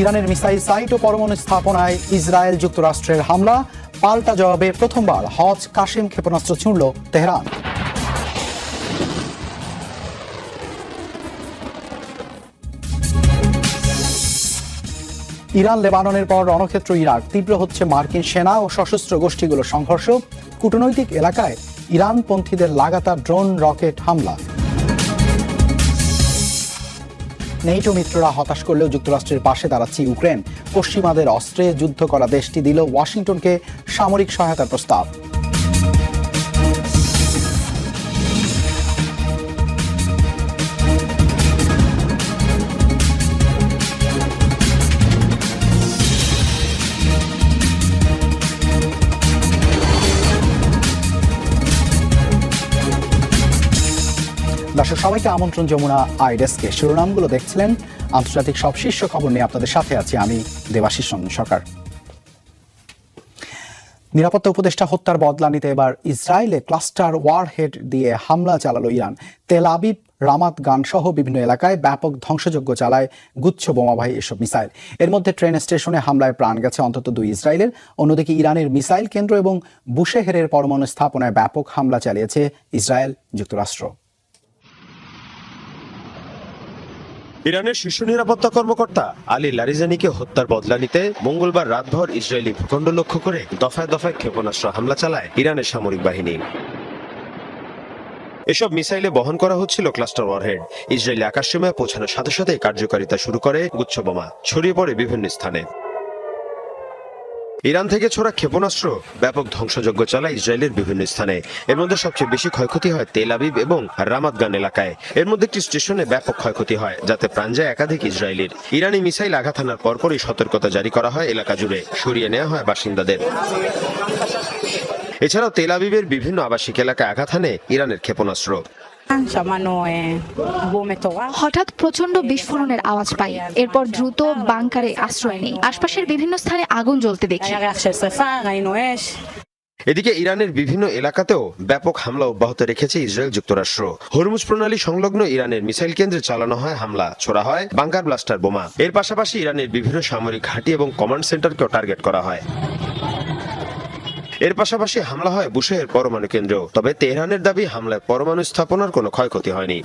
ইরানের missile site ও পরমাণু স্থাপনায় ইসরায়েল যুক্তরাষ্ট্রের হামলা, পাল্টা জবাবে প্রথমবার হজ কাশেম ক্ষেপণাস্ত্র ছুঁড়ল তেহরান। ইরান লেবাননের পর রণক্ষেত্র ইরাক, তীব্র হচ্ছে মার্কিন সেনা ও সশস্ত্র গোষ্ঠীগুলোর সংঘর্ষ। কূটনৈতিক এলাকায় ইরানপন্থীদের লাগাতার ড্রোন রকেট হামলা। নেটো মিত্ররা হতাশ করলেও যুক্তরাষ্ট্রের পাশে দাঁড়াচ্ছে ইউক্রেন। পশ্চিমাদের অস্ত্রে যুদ্ধ করা দেশটি দিল ওয়াশিংটনকে সামরিক সহায়তার প্রস্তাব। দর্শক সবাইকে আমন্ত্রণ যমুনা আইডেস্কে। শিরোনামগুলো দেখছিলেন। আন্তর্জাতিক সব শীর্ষ খবর নিয়ে আপনাদের সাথে আছি আমি দেবাশিস রঞ্জন সরকার। নিরাপত্তা উপদেষ্টা হত্যার বদলা নিতে এবার ইসরায়েলে ক্লাস্টার ওয়ারহেড দিয়ে হামলা চালালো ইরান। তেল আবিব, রামাত গান সহ বিভিন্ন এলাকায় ব্যাপক ধ্বংসযজ্ঞ চালায় গুচ্ছ বোমাবাহী এসব মিসাইল। এর মধ্যে ট্রেন স্টেশনে হামলায় প্রাণ গেছে অন্তত 2 ইসরায়েলের। অন্যদিকে ইরানের মিসাইল কেন্দ্র এবং বুশেহেরের পরমাণু স্থাপনায় ব্যাপক হামলা চালিয়েছে ইসরায়েল যুক্তরাষ্ট্র। ইরানের শীর্ষ নিরাপত্তা কর্মকর্তা আলী লারিজানিকে হত্যার বদলা নিতে মঙ্গলবার রাতভর ইসরায়েলি ভূখণ্ড লক্ষ্য করে দফায় দফায় ক্ষেপণাস্ত্র হামলা চালায় ইরানের সামরিক বাহিনী। এসব মিসাইলে বহন করা হচ্ছিল ক্লাস্টার ওয়ারহেড। ইসরায়েলি আকাশসীমায় পৌঁছানোর সাথে সাথে কার্যকারিতা শুরু করে গুচ্ছ বোমা, ছড়িয়ে পড়ে বিভিন্ন স্থানে। ইরান থেকে ছোড়া ক্ষেপণাস্ত্র ব্যাপক ধ্বংসযজ্ঞ চালায় ইসরায়েলের বিভিন্ন স্থানে। এর মধ্যে সবচেয়ে বেশি ক্ষয়ক্ষতি হয় তেল আবিব এবং রামাত গান এলাকায়। এর মধ্যে একটি স্টেশনে ব্যাপক ক্ষয়ক্ষতি হয়, যাতে প্রাণ যায় একাধিক ইসরায়েলির। ইরানি মিসাইল আঘাত হানার পরপরই সতর্কতা জারি করা হয় এলাকা জুড়ে, সরিয়ে নেওয়া হয় বাসিন্দাদের। এছাড়াও তেল আবিবের বিভিন্ন আবাসিক এলাকায় আঘাত হানে ইরানের ক্ষেপণাস্ত্র। হঠাৎ প্রচন্ড বিস্ফোরণের আওয়াজ পাই, এরপর দ্রুত বাংকারে আশ্রয় নেই। আশপাশের বিভিন্ন স্থানে আগুন জ্বলতে দেখি। এদিকে ইরানের বিভিন্ন এলাকাতেও ব্যাপক হামলা অব্যাহত রেখেছে ইসরায়েল যুক্তরাষ্ট্র। হরমুজ প্রণালী সংলগ্ন ইরানের মিসাইল কেন্দ্রে চালানো হয় হামলা, ছোড়া হয় বাংকার ব্লাস্টার বোমা। এর পাশাপাশি ইরানের বিভিন্ন সামরিক ঘাঁটি এবং কমান্ড সেন্টারকেও টার্গেট করা হয়। এর পাশাপাশি হামলা হয় বুশেহের পরমাণু কেন্দ্রেও। তবে তেহরানের দাবি হামলায় পরমাণু স্থাপনার কোনো ক্ষয়ক্ষতি হয়নি।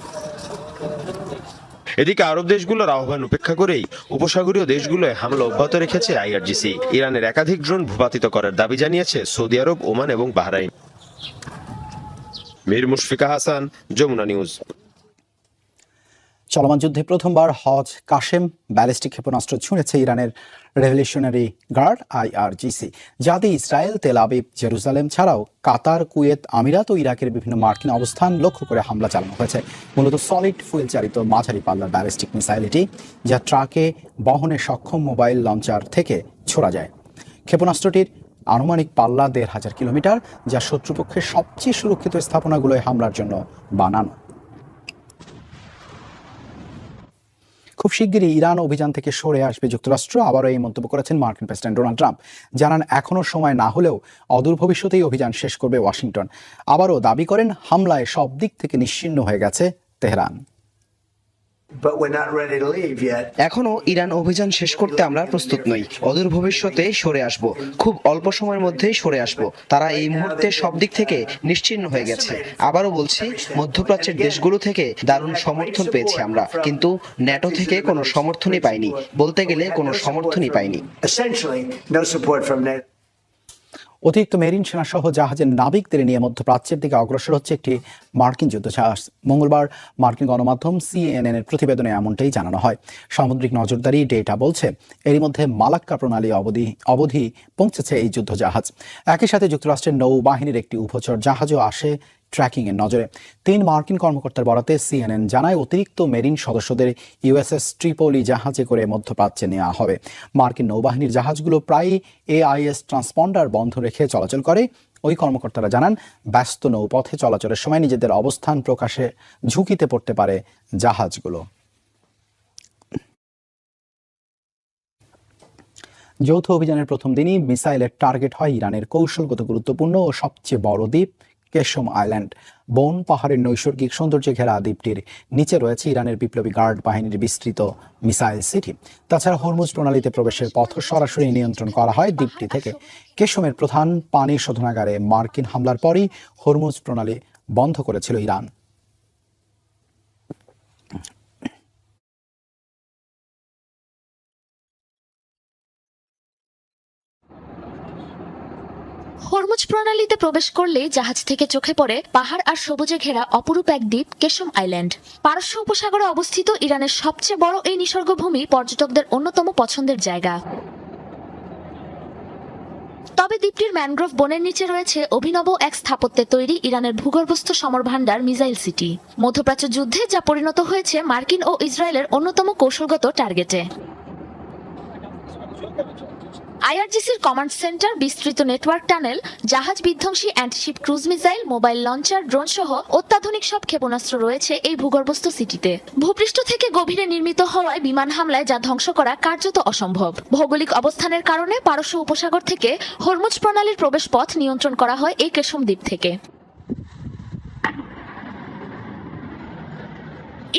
এদিকে আরব দেশগুলোর আহ্বান উপেক্ষা করেই উপসাগরীয় দেশগুলোয় হামলা অব্যাহত রেখেছে আইআরজিসি। ইরানের একাধিক ড্রোন ভূপাতিত করার দাবি জানিয়েছে সৌদি আরব, ওমান এবং বাহরাইন। মীর মুশফিকা হাসান, যমুনা নিউজ। চলমান যুদ্ধে প্রথমবার হজ কাশেম ব্যালিস্টিক ক্ষেপণাস্ত্র ছুঁড়েছে ইরানের রেভলিউশনারি গার্ড আইআরজিসি। যা দিয়ে ইসরায়েল, তেল আবিব, জেরুজালেম ছাড়াও কাতার, কুয়েত, আমিরাত ও ইরাকের বিভিন্ন মার্কিন অবস্থান লক্ষ্য করে হামলা চালানো হয়েছে। মূলত সলিড ফুয়েল চালিত মাঝারি পাল্লার ব্যালিস্টিক মিসাইল এটি, যা ট্রাকে বহনে সক্ষম মোবাইল লঞ্চার থেকে ছোড়া যায়। ক্ষেপণাস্ত্রটির আনুমানিক পাল্লা ১,৫০০ কিলোমিটার, যা শত্রুপক্ষের সবচেয়ে সুরক্ষিত স্থাপনাগুলোয় হামলার জন্য বানানো। খুব শিগগিরই ইরান অভিযান থেকে সরে আসবে যুক্তরাষ্ট্র, আবারও এই মন্তব্য করেছেন মার্কিন প্রেসিডেন্ট ডোনাল্ড ট্রাম্প। জানান এখনও সময় না হলেও অদূর ভবিষ্যতেই অভিযান শেষ করবে ওয়াশিংটন। আবারও দাবি করেন হামলায় সব দিক থেকে নিশ্চিহ্ন হয়ে গেছে তেহরান। এখনো ইরান অভিযান শেষ করতে আমরা প্রস্তুত নই। অদূর ভবিষ্যতে সরে আসব, খুব অল্প সময়ের মধ্যেই সরে আসব। তারা এই মুহূর্তে সব দিক থেকে নিশ্চিহ্ন হয়ে গেছে। আবারও বলছি, মধ্যপ্রাচ্যের দেশগুলো থেকে দারুণ সমর্থন পেয়েছি আমরা, কিন্তু ন্যাটো থেকে কোনো সমর্থনই পাইনি। বলতে গেলে কোনো সমর্থনই পাইনি। অতিরিক্ত মেরিন সেনা সহ জাহাজের নাবিকদের নিয়ে মধ্যপ্রাচ্যের দিকে অগ্রসর হচ্ছে একটি মার্কিন যুদ্ধজাহাজ। মঙ্গলবার মার্কিন গণমাধ্যম CNN এর প্রতিবেদনে এমনটাই জানানো হয়। সামুদ্রিক নজরদারি ডেটা বলছে এরই মধ্যে মালাক্কা প্রণালী অবধি পৌঁছেছে এই যুদ্ধজাহাজ। একই সাথে যুক্তরাষ্ট্রের নৌবাহিনীর একটি উভচর জাহাজও আসে ট্র্যাকিং এর নজরে। 3 মার্কিন কর্মকর্তার বরাতে CNN জানায় অতিরিক্ত মেরিন সদস্যদের USS ট্রিপোলি জাহাজে করে মধ্যপ্রাচ্যে নেওয়া হবে। মার্কিন নৌবাহিনীর জাহাজগুলো প্রায়ই AIS ট্রান্সপন্ডার বন্ধ রেখে চলাচল করে। ওই কর্মকর্তারা জানান ব্যস্ত নৌপথে চলাচলের সময় নিজেদের অবস্থান প্রকাশে ঝুঁকিতে পড়তে পারে জাহাজগুলো। যৌথ অভিযানের প্রথম দিনই মিসাইলের টার্গেট হয় ইরানের কৌশলগত গুরুত্বপূর্ণ ও সবচেয়ে বড় দ্বীপ কেশম আইল্যান্ড। বোন পাহাড়ের নৈসর্গিক সৌন্দর্যে ঘেরা দ্বীপটির নিচে রয়েছে ইরানের বিপ্লবী গার্ড বাহিনীর বিস্তৃত মিসাইল সিটি। তাছাড়া হরমুজ প্রণালীতে প্রবেশের পথ সরাসরি নিয়ন্ত্রণ করা হয় দ্বীপটি থেকে। কেশমের প্রধান পানি শোধনাগারে মার্কিন হামলার পরই হরমুজ প্রণালী বন্ধ করেছিল ইরান। হরমুজ প্রণালীতে প্রবেশ করলেই জাহাজ থেকে চোখে পড়ে পাহাড় আর সবুজে ঘেরা অপরূপ এক দ্বীপ কেশম আইল্যান্ড। পারস্য উপসাগরে অবস্থিত ইরানের সবচেয়ে বড় এই নিসর্গভূমি পর্যটকদের অন্যতম পছন্দের জায়গা। তবে দ্বীপটির ম্যানগ্রোভ বনের নিচে রয়েছে অভিনব এক স্থাপত্যে তৈরি ইরানের ভূগর্ভস্থ সমর ভান্ডার মিসাইল সিটি। মধ্যপ্রাচ্য যুদ্ধে যা পরিণত হয়েছে মার্কিন ও ইসরায়েলের অন্যতম কৌশলগত টার্গেটে। আইআরজিসির কমান্ড সেন্টার, বিস্তৃত নেটওয়ার্ক টানেল, জাহাজ বিধ্বংসী antiship cruise missile, mobile launcher, drone সহ অত্যাধুনিক সব ক্ষেপণাস্ত্র রয়েছে এই ভূগর্ভস্থ সিটিতে। ভূপৃষ্ঠ থেকে গভীরে নির্মিত হওয়ায় বিমান হামলায় যা ধ্বংস করা কার্যত অসম্ভব। ভৌগোলিক অবস্থানের কারণে পারস্য উপসাগর থেকে হরমুজ প্রণালীর প্রবেশ পথ নিয়ন্ত্রণ করা হয় এই কেশম দ্বীপ থেকে।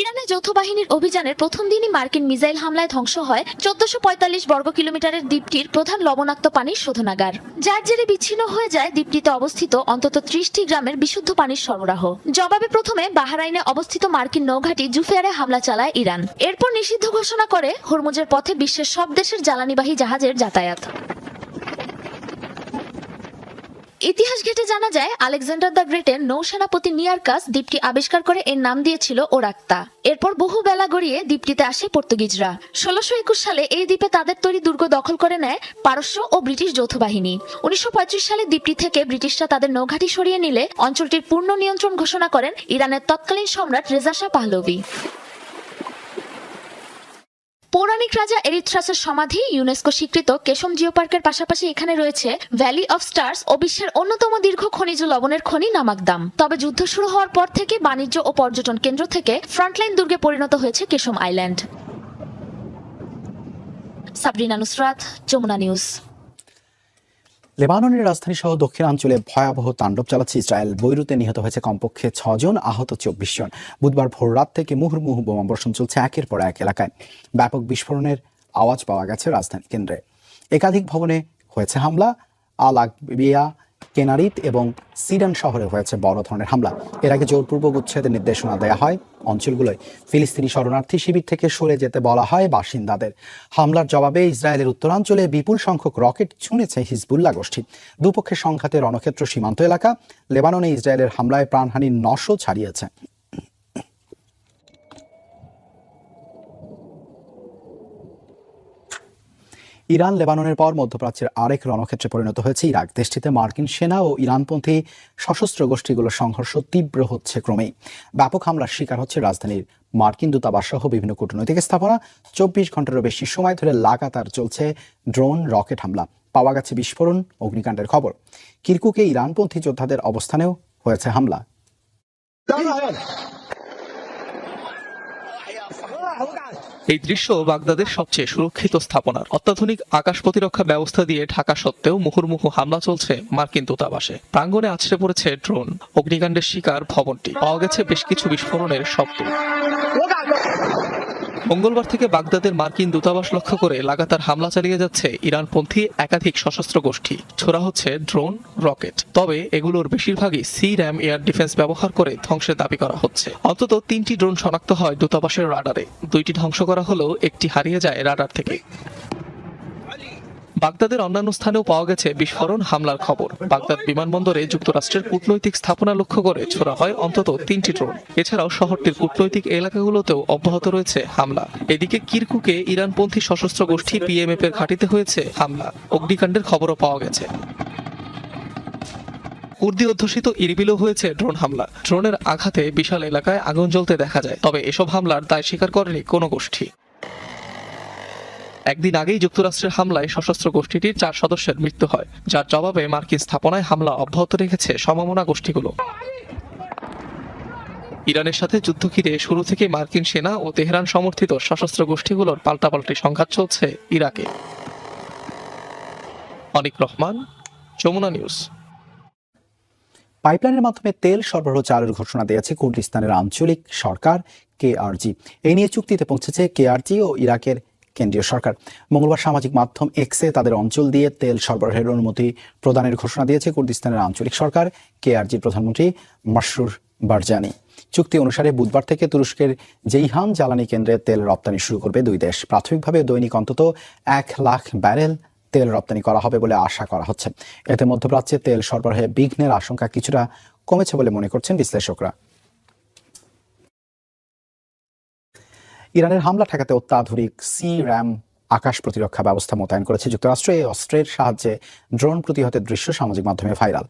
ইরানের যৌথ বাহিনীর অভিযানের প্রথম দিনই মার্কিন মিসাইল হামলায় ধ্বংস হয় 1445 বর্গ কিলোমিটারের দ্বীপটির প্রধান লবণাক্ত পানির শোধনাগার, যার জেরে বিচ্ছিন্ন হয়ে যায় দ্বীপটিতে অবস্থিত অন্তত 30টি গ্রামের বিশুদ্ধ পানির সরবরাহ। জবাবে প্রথমে বাহরাইনে অবস্থিত মার্কিন নৌঘাঁটি জুফেয়ারে হামলা চালায় ইরান। এরপর নিষিদ্ধ ঘোষণা করে হরমুজের পথে বিশ্বের সব দেশের জ্বালানিবাহী জাহাজের যাতায়াত। ইতিহাস ঘেঁটে জানা যায় আলেকজান্ডার দ্য গ্রেটের নৌসেনাপতি নিয়ারকাস দ্বীপটি আবিষ্কার করে এর নাম দিয়েছিল ওরাক্তা। এরপর বহু বেলা গড়িয়ে দ্বীপটিতে আসে পর্তুগিজরা। 1621 সালে এই দ্বীপে তাদের তৈরি দুর্গ দখল করে নেয় পারস্য ও ব্রিটিশ যৌথ বাহিনী। 1935 সালে দ্বীপটি থেকে ব্রিটিশরা তাদের নৌঘাঁটি সরিয়ে নিলে অঞ্চলটির পূর্ণ নিয়ন্ত্রণ ঘোষণা করেন ইরানের তৎকালীন সম্রাট রেজা শাহ পাহলভি। পৌরাণিক রাজা এরিথ্রাসের সমাধি, ইউনেস্কো স্বীকৃত কেশম জিও পার্কের পাশাপাশি এখানে রয়েছে ভ্যালি অফ স্টার্স ও বিশ্বের অন্যতম দীর্ঘ খনিজ লবণের খনি নামাকদাম। তবে যুদ্ধ শুরু হওয়ার পর থেকে বাণিজ্য ও পর্যটন কেন্দ্র থেকে ফ্রন্টলাইন দুর্গে পরিণত হয়েছে Qeshm island. Sabrina Nusrat, Jamuna News. লেবাননের রাজধানী সহ দক্ষিণাঞ্চলে ভয়াবহ তাণ্ডব চালাচ্ছে ইসরায়েল। বৈরুতে নিহত হয়েছে কমপক্ষে 6 জন, আহত 24 জন। বুধবার ভোর রাত থেকে মুহুর্মুহু বোমাবর্ষণ চলছে একের পর এক এলাকায়। ব্যাপক বিস্ফোরণের আওয়াজ পাওয়া গেছে রাজধানী কেন্দ্রে। একাধিক ভবনে হয়েছে হামলা। আল আকবিয়া, কেনারিত এবং সিডান শহরে হয়েছে বড় ধরনের হামলা। এর আগে জোরপূর্বক উচ্ছেদের নির্দেশনা দেওয়া হয় অঞ্চলগুলোয়। ফিলিস্তিনি শরণার্থী শিবির থেকে সরে যেতে বলা হয় বাসিন্দাদের। হামলার জবাবে ইসরায়েলের উত্তরাঞ্চলে বিপুল সংখ্যক রকেট ছুঁড়েছে হিজবুল্লাহ গোষ্ঠী। দুপক্ষের সংঘাতে রণক্ষেত্র সীমান্ত এলাকা। লেবাননে ইসরায়েলের হামলায় প্রাণহানির 900 ছাড়িয়েছে। ইরান লেবাননের পর মধ্যপ্রাচ্যের আরেক রণক্ষেত্রে পরিণত হয়েছে ইরাক। দেশটিতে মার্কিন সেনা ও ইরানপন্থী সশস্ত্র গোষ্ঠীগুলোর সংঘর্ষ তীব্র হচ্ছে ক্রমেই। ব্যাপক হামলার শিকার হচ্ছে রাজধানীর মার্কিন দূতাবাস সহ বিভিন্ন কূটনৈতিক স্থাপনা। 24 ঘন্টারও বেশি সময় ধরে লাগাতার চলছে ড্রোন, রকেট হামলা। পাওয়া গেছে বিস্ফোরণ, অগ্নিকাণ্ডের খবর। কিরকুকে ইরানপন্থী যোদ্ধাদের অবস্থানেও হয়েছে হামলা। এই দৃশ্য বাগদাদের সবচেয়ে সুরক্ষিত স্থাপনার। অত্যাধুনিক আকাশ প্রতিরক্ষা ব্যবস্থা দিয়ে ঢাকা সত্ত্বেও মুহুর্মুহু হামলা চলছে মার্কিন দূতাবাসে। প্রাঙ্গণে আছড়ে পড়েছে ড্রোন। অগ্নিকাণ্ডের শিকার ভবনটি। পাওয়া গেছে বেশ কিছু বিস্ফোরণের শব্দ। মঙ্গলবার থেকে বাগদাদের মার্কিন দূতাবাস লক্ষ্য করে লাগাতার হামলা চালিয়ে যাচ্ছে ইরানপন্থী একাধিক সশস্ত্র গোষ্ঠী। ছোড়া হচ্ছে ড্রোন, রকেট। তবে এগুলোর বেশিরভাগই সি-র্যাম এয়ার ডিফেন্স ব্যবহার করে ধ্বংসের দাবি করা হচ্ছে। অন্তত 3টি ড্রোন শনাক্ত হয় দূতাবাসের রাডারে। 2টি ধ্বংস করা হলেও একটি হারিয়ে যায় রাডার থেকে। বাগদাদের অন্যান্য স্থানেও পাওয়া গেছে বিস্ফোরণ, হামলার খবর। বাগদাদ বিমানবন্দরে যুক্তরাষ্ট্রের কূটনৈতিক স্থাপনা লক্ষ্য করে ছোড়া হয় অন্তত 3টি ড্রোন। এছাড়াও শহরটির কূটনৈতিক এলাকাগুলোতেও অব্যাহত রয়েছে হামলা। এদিকে কিরকুকে ইরানপন্থী সশস্ত্র গোষ্ঠী পিএমএফ এর ঘাঁটিতে হয়েছে হামলা। অগ্নিকাণ্ডের খবরও পাওয়া গেছে। কুর্দি অধ্যুষিত ইরবিলও হয়েছে ড্রোন হামলা। ড্রোনের আঘাতে বিশাল এলাকায় আগুন জ্বলতে দেখা যায়। তবে এসব হামলার দায় স্বীকার করেনি কোনো গোষ্ঠী। একদিন আগেই যুক্তরাষ্ট্রের হামলায় সশস্ত্র গোষ্ঠীটির 4 সদস্যের মৃত্যু হয়, যার জবাবে মার্কিন স্থাপনায় হামলা অব্যাহত রেখেছে সমমনা গোষ্ঠীগুলো। ইরানের সাথে যুদ্ধ ঘিরে শুরু থেকে মার্কিন সেনা ও তেহরান সমর্থিত সশস্ত্র গোষ্ঠীগুলোর পাল্টাপাল্টি সংঘাত চলছে ইরাকে। অনিক রহমান, যমুনা নিউজ। পাইপলাইনের মাধ্যমে তেল সরবরাহ চালুর ঘোষণা দিয়েছে কুর্দিস্তানের আঞ্চলিক সরকার কেআরজি। এই নিয়ে চুক্তিতে পৌঁছেছে কেআরজি ও ইরাকের কেন্দ্রীয় সরকার। মঙ্গলবার সামাজিক মাধ্যম এক্সে তাদের অঞ্চল দিয়ে তেল সরবরাহের অনুমতি প্রদানের ঘোষণা দিয়েছে কুর্দিস্তানের আঞ্চলিক সরকার কেআরজি প্রধানমন্ত্রী মাসরুর বারজানি। চুক্তি অনুসারে বুধবার থেকে তুরস্কের জেইহান জ্বালানি কেন্দ্রে তেল রপ্তানি শুরু করবে দুই দেশ। প্রাথমিকভাবে দৈনিক অন্তত 1 লাখ ব্যারেল তেল রপ্তানি করা হবে বলে আশা করা হচ্ছে। এতে মধ্যপ্রাচ্যে তেল সরবরাহে বিঘ্নের আশঙ্কা কিছুটা কমেছে বলে মনে করছেন বিশ্লেষকরা। ইরানের হামলা ঠেকাতে অত্যাধুনিক সি-র্যাম আকাশ প্রতিরক্ষা ব্যবস্থা মোতায়েন করেছে যুক্তরাষ্ট্র। এই অস্ত্রের সাহায্যে ড্রোন প্রতিহতের দৃশ্য সামাজিক মাধ্যমে ভাইরাল।